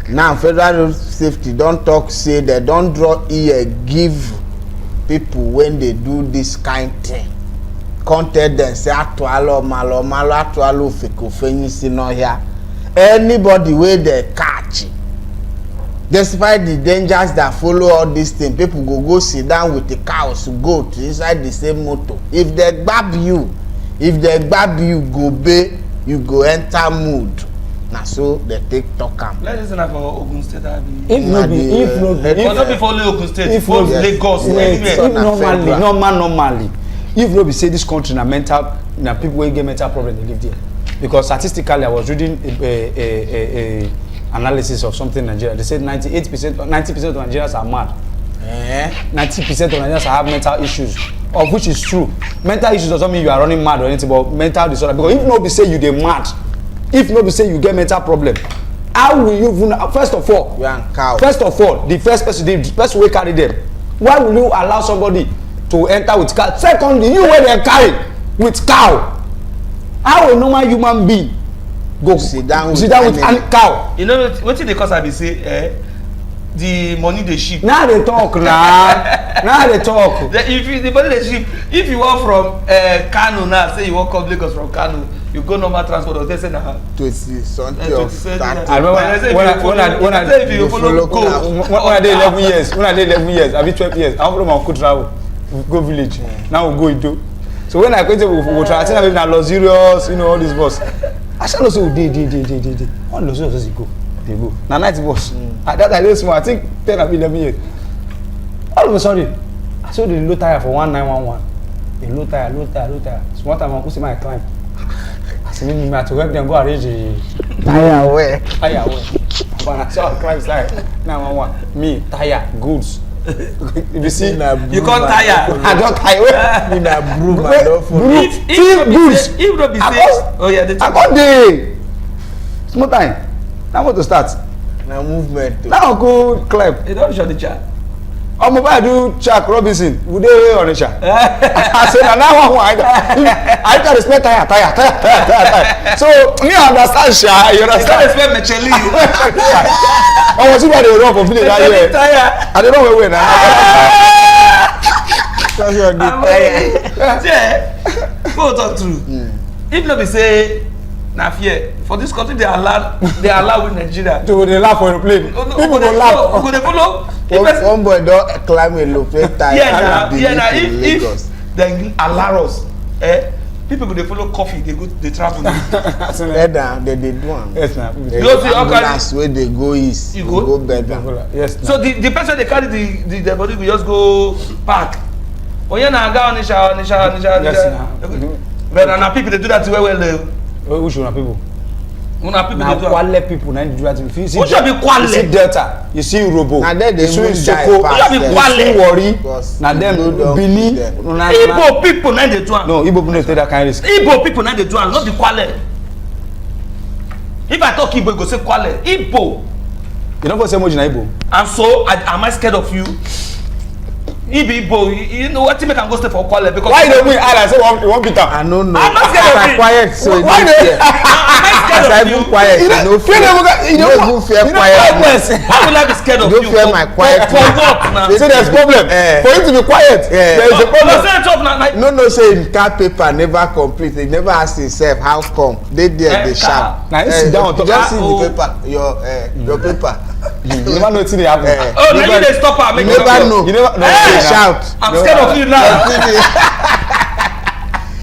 Now federal road safety don't talk say they don't draw ear give people when they do this kind thing. Can't tell them say atualo malo atualo feko fenyi si no here. Anybody where they catch, despite the dangers that follow all these things, people go sit down with the cows, goat inside the same motor. If they grab you, go be, you go enter mood. Na so they take talk am. Let's listen for Ogun State. If not before Ogun State, if Lagos, normally. If no be say this country na people wey get mental problem they live there. Because statistically I was reading a analysis of something in Nigeria. They said 90% of Nigerians are mad. 90% of Nigerians have mental issues, of which is true. Mental issues doesn't mean you are running mad or anything, but mental disorder. Because if no be say you dey mad, if no be say you get mental problem, how will you even, first of all, the first person wey carry them, why will you allow somebody to enter with car? Secondly, you wey dem carry with cow, how a normal human being go sit down with cow? You know wetin dey cause I be say the money dey cheap. Now they talk now they talk. If the money dey cheap, if you walk from Kano now, say you walk come Lagos from Kano, you go normal transport or they say na 20 something of 30. I remember when I did 11 years, I be 12 years. I follow my uncle travel, go village. Now we go Ido. So when I go to we try, I think I na luxurious, you know, all this bus. I shall also dey. All luxurious go. They go. Na night bus. At that time, small. I think 10 or 11 years. All of a sudden, I saw the low tire for 1911. The low tire. So one time I go see my climb. I said, "Me to help them go arrange the Tire away. But I saw climb like 911. Me tire goods. If you see, you can't tire. I don't tire. Me na broom. I don't follow. If no be say, oh yeah, I got the small time. Now want to start. Na movement. Now go climb. You don't show the chat. I'm about to do Chuck Robinson. Would they on the chat? I said, now I got to spend tire. So me understand, Sha. You understand? Spend Michelin. I was about to run for village that year. I don't know where we're now. That's your good tire. Yeah. Go talk true. If not be say na fear for this country, they allow with Nigeria. To they laugh on the plane. People go laugh. Go they follow. One boy don't climb a low plane tire. Yeah, if they allow us, people go they follow coffee. They travel. They do one. Yes, now. Ambulance where they go is you go better. Yes. So the person they carry the body will just go park. Oh yeah, na ga on Nisha. Yes, but na people they do that well. Which one are people? Una people Now they do Kwale people na do that. If you see What should be Kwale? You see Delta, you see Robo. Now they you see die Soko, fast. You see you Kwale. see Wari. Because Na them Bini. Igbo people na they do am. No, Igbo people no take that kind of risk. Igbo people na they do am, not the Kwale. If I talk Igbo, you go say Kwale. Igbo. You don't go say much na Igbo. And so, am I scared of you? Igbo, you know what? Make am go stay for Kwale because. Why they win? I say one beat am. I don't know. I'm not scared of you. Quiet, so Why they? Am I scared of you? Quiet. You don't fear quietness. How will I be scared of Don't you? fear my quiet. For what now? So there's problem. For you to be quiet, there is a problem. No, say in card paper never complete. He never ask himself how come. They there, they shout. Now you sit down on top. Just see the paper, your paper. You never know wetin dey happen. Oh, now you dey stop her. You never know. You never know. They shout. I'm scared of you now.